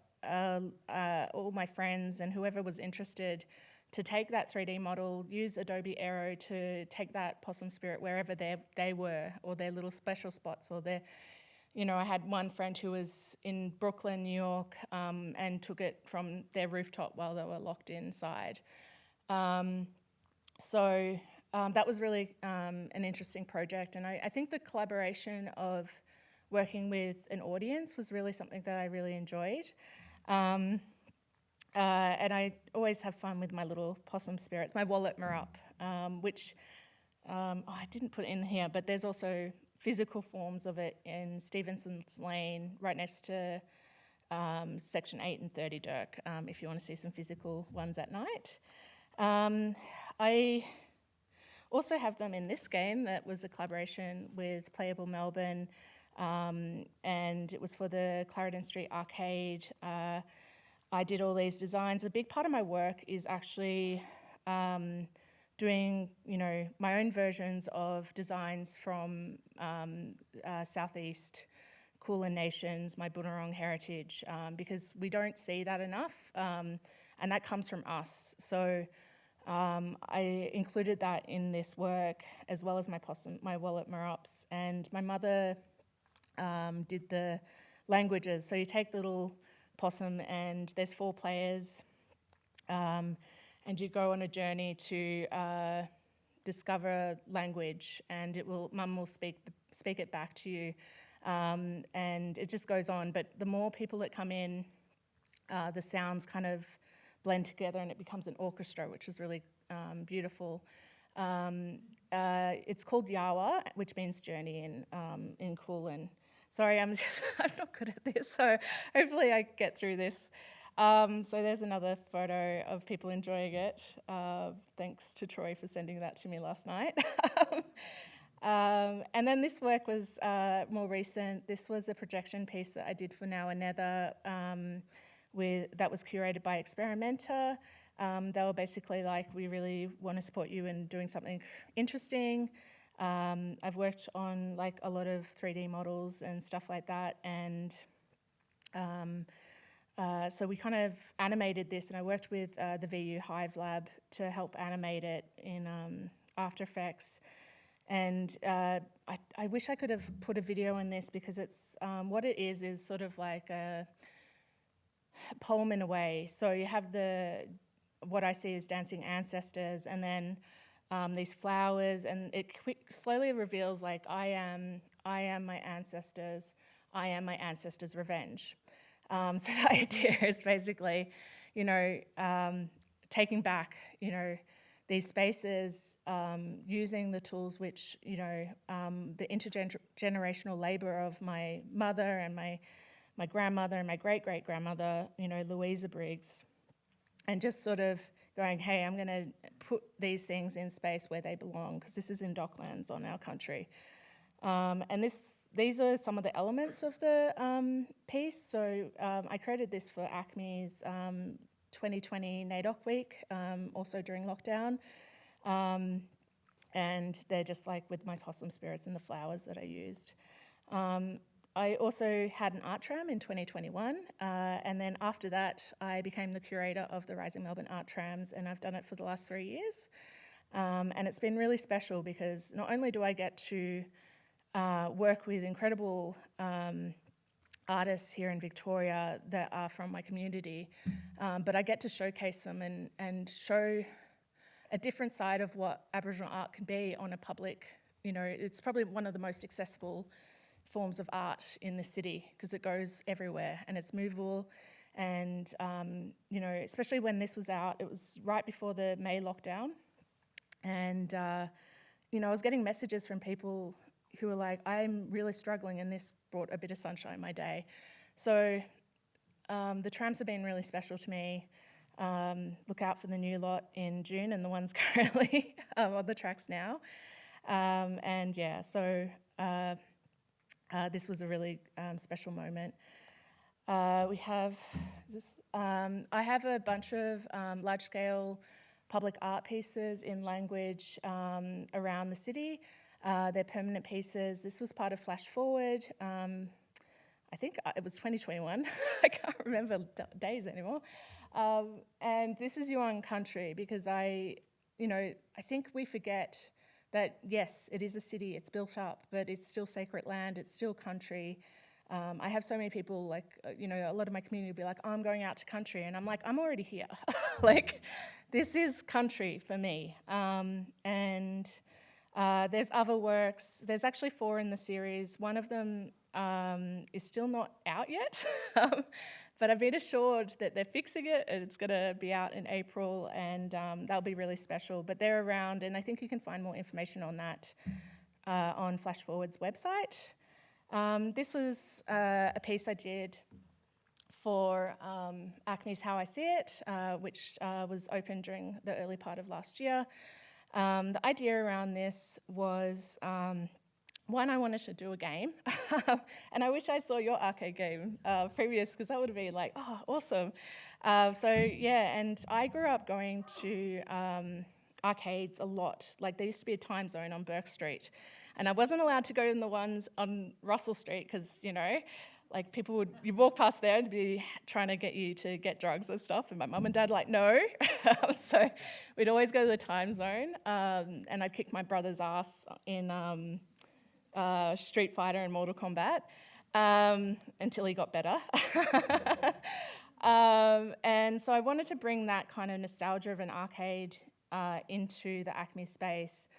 all my friends and whoever was interested to take that 3D model, use Adobe Aero to take that possum spirit wherever they were, or their little special spots, or their, you know, I had one friend who was in Brooklyn, New York, and took it from their rooftop while they were locked inside. So that was really an interesting project, and I think the collaboration of working with an audience was really something that I really enjoyed. And I always have fun with my little possum spirits. My wallet Marup, which I didn't put in here, but there's also physical forms of it in Stevenson's Lane, right next to Section 8 and 30 Dirk, if you want to see some physical ones at night. I also have them in this game that was a collaboration with Playable Melbourne, and it was for the Clarendon Street Arcade. I did all these designs. A big part of my work is actually doing, you know, my own versions of designs from Southeast Kulin nations, my Bunurong heritage, because we don't see that enough, and that comes from us. So I included that in this work, as well as my wallet Marups, and my mother did the languages. So you take the little possum, and there's 4 players, and you go on a journey to discover language, and Mum will speak it back to you, and it just goes on. But the more people that come in, the sounds kind of blend together, and it becomes an orchestra, which is really beautiful. It's called Yawa, which means journey in Kulin. Sorry, I'm not good at this, so hopefully I get through this. So there's another photo of people enjoying it. Thanks to Troy for sending that to me last night. And then this work was more recent. This was a projection piece that I did for Now and Nether, that was curated by Experimenter. They were basically like, we really want to support you in doing something interesting. I've worked on like a lot of 3D models and stuff like that, and so we kind of animated this, and I worked with the VU Hive Lab to help animate it in After Effects. And I wish I could have put a video in this, because it's what it is sort of like a poem in a way. So you have what I see as dancing ancestors, and then these flowers, and it slowly reveals like, I am my ancestors, I am my ancestors' revenge. So the idea is basically, you know, taking back, you know, these spaces using the tools which, you know, the intergenerational labour of my mother and my grandmother and my great-great-grandmother, you know, Louisa Briggs, and just sort of going, hey, I'm going to put these things in space where they belong, because this is in Docklands on our country. And these are some of the elements of the piece. So I created this for ACMI's 2020 NAIDOC week, also during lockdown. And they're just like with my possum spirits and the flowers that I used. I also had an art tram in 2021, and then after that I became the curator of the Rising Melbourne Art Trams, and I've done it for the last 3 years. And it's been really special because not only do I get to work with incredible artists here in Victoria that are from my community, but I get to showcase them and show a different side of what Aboriginal art can be on a public, you know, it's probably one of the most accessible forms of art in the city because it goes everywhere and it's movable. And, you know, especially when this was out, it was right before the May lockdown. And, you know, I was getting messages from people who were like, I'm really struggling, and this brought a bit of sunshine in my day. So the trams have been really special to me. Look out for the new lot in June and the ones currently on the tracks now. And yeah, so this was a really special moment. I have a bunch of large-scale public art pieces in language around the city. They're permanent pieces. This was part of Flash Forward. I think it was 2021. I can't remember days anymore. And this is Yuan country because I think we forget that, yes, it is a city, it's built up, but it's still sacred land, it's still country. I have so many people, like, you know, a lot of my community will be like, oh, I'm going out to country. And I'm like, I'm already here. Like, this is country for me. And there's other works. There's actually 4 in the series. One of them is still not out yet. But I've been assured that they're fixing it and it's going to be out in April, and that'll be really special. But they're around, and I think you can find more information on that on Flash Forward's website. This was a piece I did for ACMI's How I See It, which was open during the early part of last year. The idea around this was, one, I wanted to do a game, and I wish I saw your arcade game previous, because that would have been like, oh, awesome. So yeah, and I grew up going to arcades a lot. Like, there used to be a time zone on Burke Street, and I wasn't allowed to go in the ones on Russell Street because, you know, like you walk past there and be trying to get you to get drugs and stuff, and my mum and dad like, no. So we'd always go to the time zone, and I'd kick my brother's ass in Street Fighter and Mortal Kombat until he got better. And so I wanted to bring that kind of nostalgia of an arcade into the ACMI space,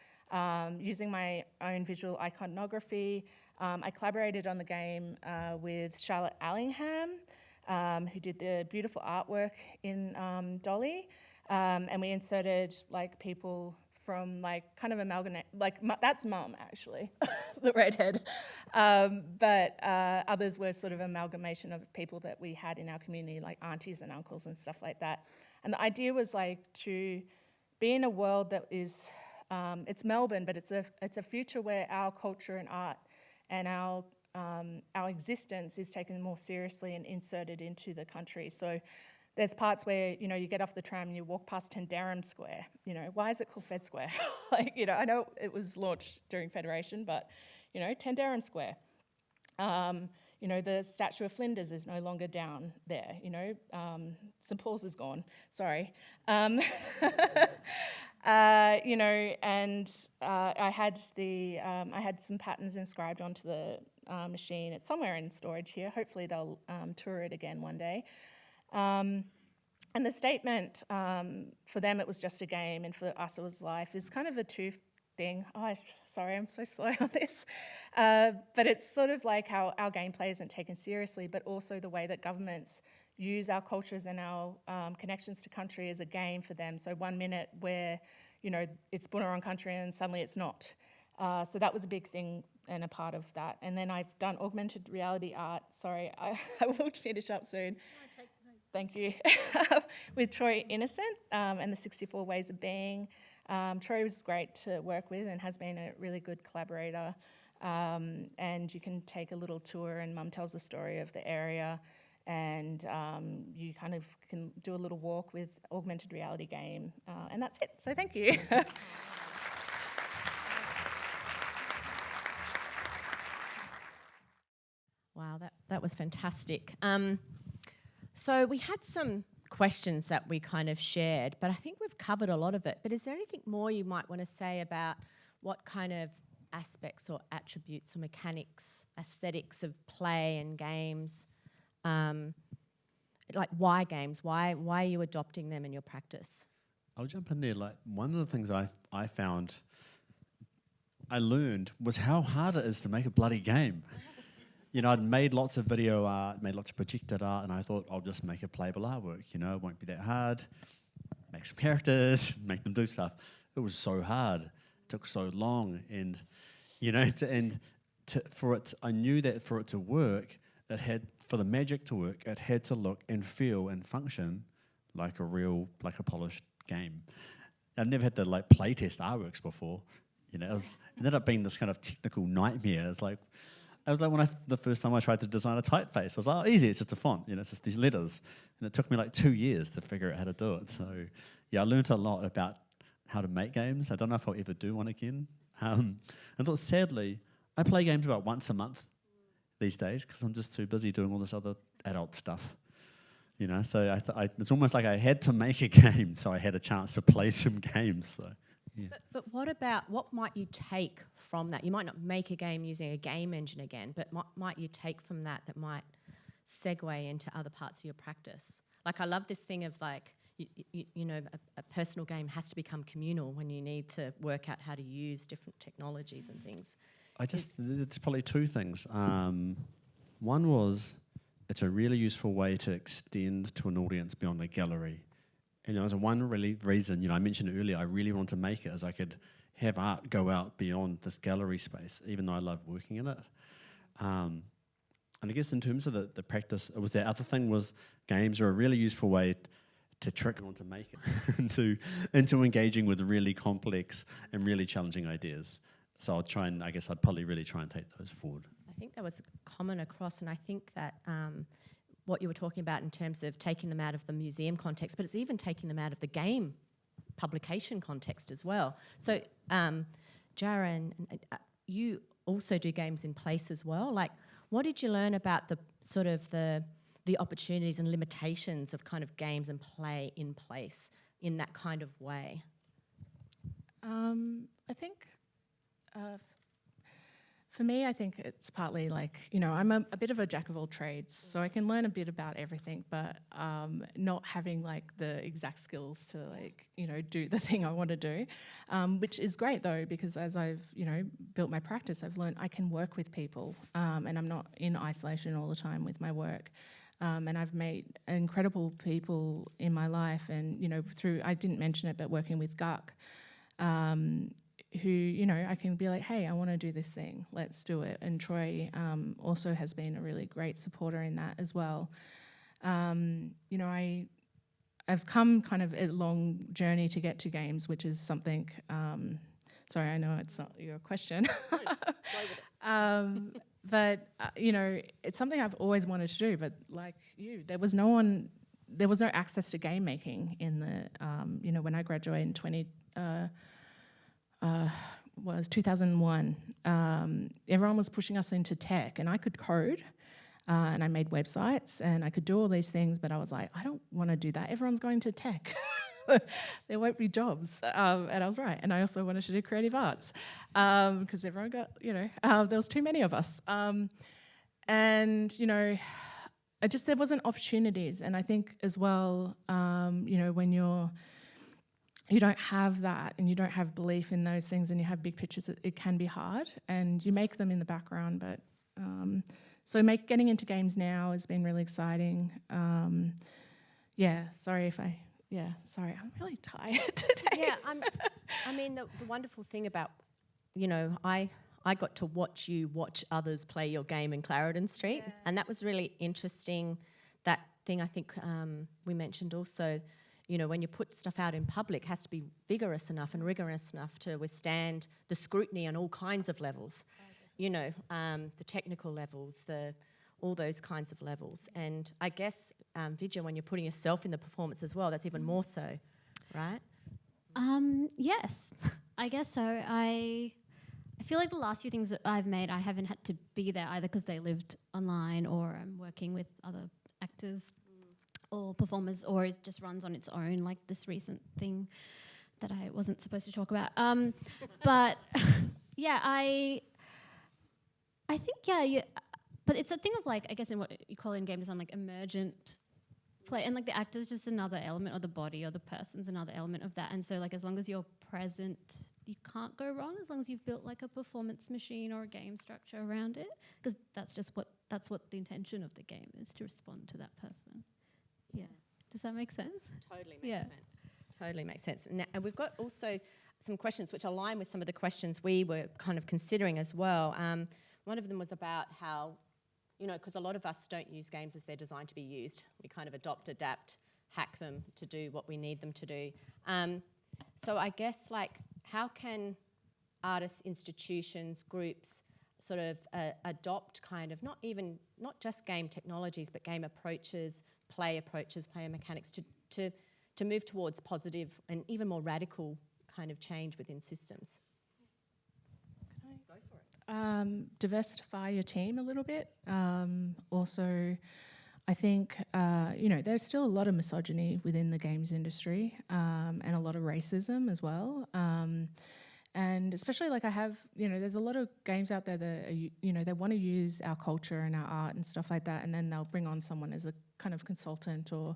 using my own visual iconography. I collaborated on the game with Charlotte Allingham, who did the beautiful artwork in Dolly, and we inserted like people from like kind of amalgamate, like that's Mum actually, the redhead, but others were sort of amalgamation of people that we had in our community, like aunties and uncles and stuff like that. And the idea was like to be in a world that is, it's Melbourne, but it's a future where our culture and art and our existence is taken more seriously and inserted into the country. So there's parts where, you know, you get off the tram and you walk past Tendarum Square. You know, why is it called Fed Square? Like, you know, I know it was launched during Federation, but, you know, Tendarum Square. You know, the statue of Flinders is no longer down there. You know, St. Paul's is gone. Sorry. You know, and I had some patterns inscribed onto the machine. It's somewhere in storage here. Hopefully they'll tour it again one day. And the statement, for them it was just a game, and for us it was life, is kind of a two thing. Oh, sorry, I'm so slow on this. But it's sort of like how our gameplay isn't taken seriously, but also the way that governments use our cultures and our connections to country as a game for them. So 1 minute we're, it's Bunurong country and suddenly it's not. So that was a big thing and a part of that. And then I've done augmented reality art. Sorry, I will finish up soon. Thank you. With Troy Innocent and the 64 Ways of Being. Troy was great to work with and has been a really good collaborator. And you can take a little tour and Mum tells the story of the area, and you kind of can do a little walk with augmented reality game. And that's it. So thank you. Wow, that was fantastic. So we had some questions that we kind of shared, but I think we've covered a lot of it. But is there anything more you might want to say about what kind of aspects or attributes or mechanics, aesthetics of play and games, like why games? Why are you adopting them in your practice? I'll jump in there. Like, one of the things I found, I learned, was how hard it is to make a bloody game. I'd made lots of video art, made lots of projected art, and I thought I'll just make a playable artwork. It won't be that hard. Make some characters, make them do stuff. It was so hard. It took so long, and I knew that for it to work, for the magic to work, it had to look and feel and function like a polished game. I'd never had to play test artworks before. It ended up being this kind of technical nightmare. It was like the first time I tried to design a typeface. I was like, oh, easy, it's just a font, it's just these letters. And it took me 2 years to figure out how to do it. So, yeah, I learned a lot about how to make games. I don't know if I'll ever do one again. I thought, sadly, I play games about once a month these days because I'm just too busy doing all this other adult stuff. So it's almost like I had to make a game so I had a chance to play some games. So. Yeah. But what might you take from that? You might not make a game using a game engine again, but might you take from that might segue into other parts of your practice? I love this thing of a personal game has to become communal when you need to work out how to use different technologies and things. It's probably two things. One was, it's a really useful way to extend to an audience beyond a gallery. And there's one reason, I mentioned it earlier, I really wanted to make it, is I could have art go out beyond this gallery space, even though I love working in it. And I guess in terms of the practice, it was the other thing was games are a really useful way to trick on to make it into engaging with really complex and really challenging ideas. So I'd probably really try and take those forward. I think that was common across, and I think that what you were talking about in terms of taking them out of the museum context, but it's even taking them out of the game publication context as well. So, Jarra, and you also do games in place as well. What did you learn about the sort of the opportunities and limitations of kind of games and play in place in that kind of way? I think for me, I think it's partly I'm a bit of a jack of all trades, so I can learn a bit about everything, but not having the exact skills to do the thing I want to do, which is great though, because as I've built my practice, I've learned I can work with people, and I'm not in isolation all the time with my work. And I've made incredible people in my life, and through, I didn't mention it, but working with Guck, who, I can be like, hey, I want to do this thing, let's do it. And Troy also has been a really great supporter in that as well. I've come kind of a long journey to get to games, which is something, sorry, I know it's not your question. But, it's something I've always wanted to do, but like you, there was no access to game making in the, when I graduated in 2001. Everyone was pushing us into tech, and I could code, and I made websites, and I could do all these things, but I was like, I don't want to do that. Everyone's going to tech. There won't be jobs. And I was right. And I also wanted to do creative arts because everyone got, there was too many of us. And, there wasn't opportunities. And I think as well, when you don't have that and you don't have belief in those things and you have big pictures, it can be hard, and you make them in the background. But so getting into games now has been really exciting. Sorry if I yeah, sorry, I'm really tired today. Yeah, I mean, the wonderful thing about, I got to watch you watch others play your game in Clarendon Street, and that was really interesting. That thing I think we mentioned also, when you put stuff out in public, has to be vigorous enough and rigorous enough to withstand the scrutiny on all kinds of levels. The technical levels, all those kinds of levels. And I guess, Vidya, when you're putting yourself in the performance as well, that's even more so, right? Yes, I guess so. I feel like the last few things that I've made, I haven't had to be there either because they lived online, or I'm working with other actors or performers, or it just runs on its own, like this recent thing that I wasn't supposed to talk about. But yeah, I think, but it's a thing of like, I guess in what you call in game design, like emergent play, and like the actor's just another element, or the body or the person's another element of that. And so like as long as you're present, you can't go wrong, as long as you've built like a performance machine or a game structure around it, because that's what the intention of the game is, to respond to that person. Yeah. Does that make sense? Totally makes sense. Totally makes sense. And we've got also some questions which align with some of the questions we were kind of considering as well. One of them was about how, because a lot of us don't use games as they're designed to be used. We kind of adopt, adapt, hack them to do what we need them to do. So I guess, like, how can artists, institutions, groups sort of adopt kind of not just game technologies, but game approaches, player mechanics to move towards positive and even more radical kind of change within systems? Go for it. Diversify your team a little bit. Also, I think, there's still a lot of misogyny within the games industry, and a lot of racism as well. And especially like there's a lot of games out there that, they want to use our culture and our art and stuff like that, and then they'll bring on someone as a kind of consultant, or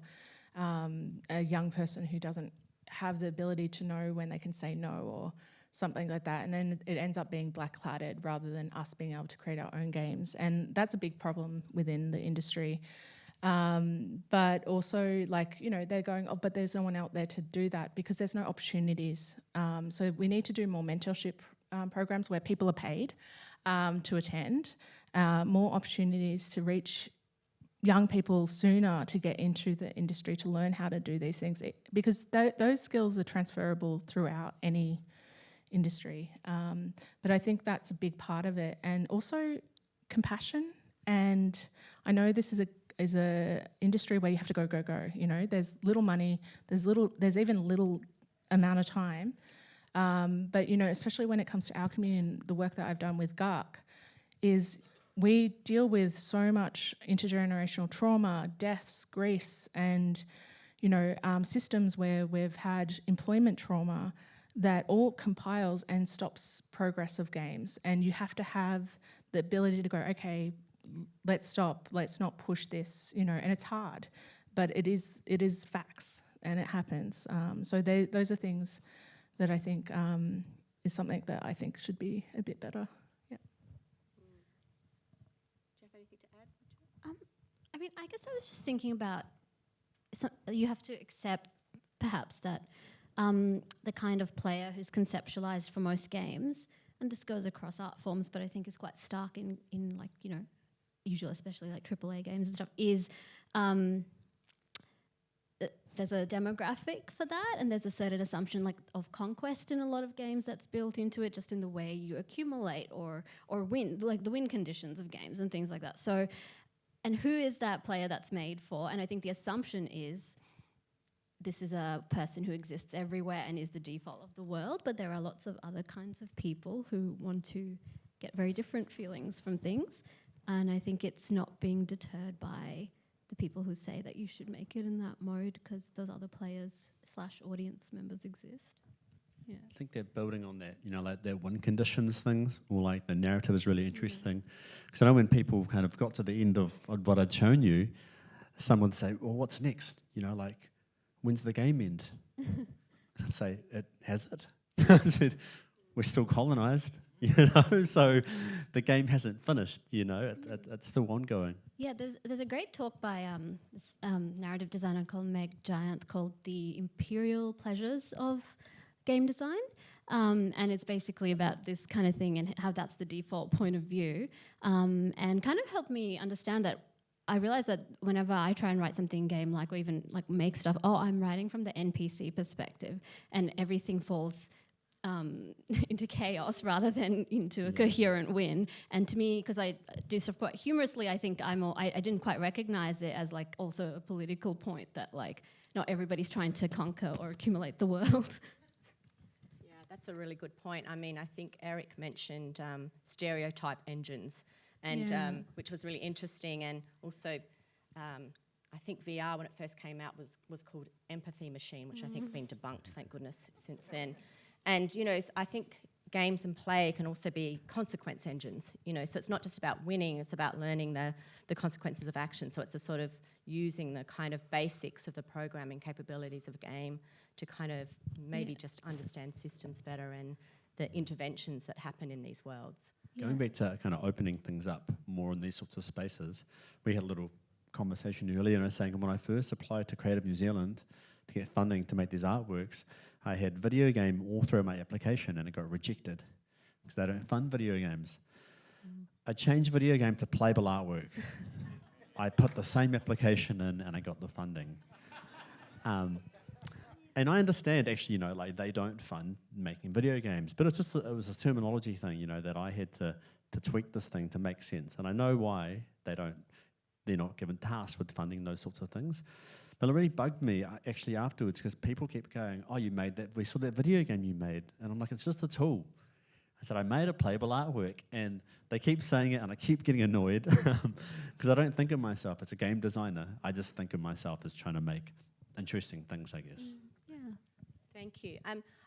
a young person who doesn't have the ability to know when they can say no, or something like that, and then it ends up being black-cladded rather than us being able to create our own games. And that's a big problem within the industry. But also, like, they're going, oh, but there's no one out there to do that, because there's no opportunities. So we need to do more mentorship programs where people are paid to attend, more opportunities to reach young people sooner to get into the industry, to learn how to do these things, because those skills are transferable throughout any industry. But I think that's a big part of it. And also compassion. And I know this is a industry where you have to go. There's little money, there's even little amount of time. But especially when it comes to our community and the work that I've done with GARC, is we deal with so much intergenerational trauma, deaths, griefs, and systems where we've had employment trauma that all compiles and stops progress of games. And you have to have the ability to go, okay, let's stop, let's not push this, and it's hard, but it is facts and it happens. So those are things that I think is something that I think should be a bit better. Yeah. Do you have anything to add? I mean, I guess I was just thinking about, you have to accept perhaps that the kind of player who's conceptualized for most games, and this goes across art forms, but I think is quite stark in like, usually especially like AAA games and stuff, is there's a demographic for that, and there's a certain assumption like of conquest in a lot of games that's built into it, just in the way you accumulate or win, like the win conditions of games and things like that. So, and who is that player that's made for? And I think the assumption is this is a person who exists everywhere and is the default of the world, but there are lots of other kinds of people who want to get very different feelings from things. And I think it's not being deterred by the people who say that you should make it in that mode, because those other players / audience members exist. Yeah. I think they're building on that, like their win conditions things, or like the narrative is really interesting. Because I know when people kind of got to the end of what I'd shown you, someone would say, well, what's next? Like, when's the game end? I'd say, has it? I said, we're still colonised. you know, so the game hasn't finished, you know, it's still ongoing. Yeah, there's a great talk by this narrative designer called Meg Giant called The Imperial Pleasures of Game Design. And it's basically about this kind of thing and how that's the default point of view, and kind of helped me understand that. I realize that whenever I try and write something in game, like, or even like make stuff, I'm writing from the NPC perspective, and everything falls into chaos rather than into a coherent win. And to me, because I do stuff quite humorously, I think I didn't quite recognize it as like also a political point that like not everybody's trying to conquer or accumulate the world. Yeah, that's a really good point. I mean, I think Eric mentioned stereotype engines, and which was really interesting, and also I think VR when it first came out was called Empathy Machine, which I think's been debunked, thank goodness, since then. And you know, I think games and play can also be consequence engines. You know, so it's not just about winning; it's about learning the consequences of action. So it's a sort of using the kind of basics of the programming capabilities of a game to kind of maybe just understand systems better and the interventions that happen in these worlds. Going back to kind of opening things up more in these sorts of spaces, we had a little conversation earlier, and I was saying when I first applied to Creative New Zealand to get funding to make these artworks, I had video game all through my application and it got rejected because they don't fund video games. I changed video game to playable artwork. I put the same application in and I got the funding. And I understand, actually, you know, like they don't fund making video games, but it was a terminology thing, you know, that I had to tweak this thing to make sense. And I know why they're not given tasks with funding those sorts of things. But it really bugged me actually afterwards because people kept going, "Oh, you made that, we saw that video game you made." And I'm like, it's just a tool. I said, I made a playable artwork, and they keep saying it and I keep getting annoyed because I don't think of myself as a game designer. I just think of myself as trying to make interesting things, I guess. Thank you.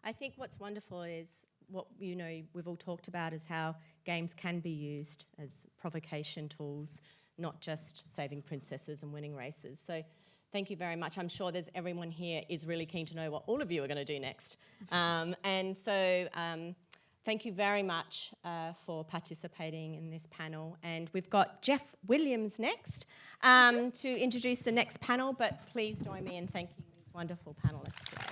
I think what's wonderful is what we've all talked about is how games can be used as provocation tools, not just saving princesses and winning races. So thank you very much. I'm sure everyone here is really keen to know what all of you are going to do next. And so thank you very much for participating in this panel. And we've got Jeff Williams next to introduce the next panel, but please join me in thanking these wonderful panellists today.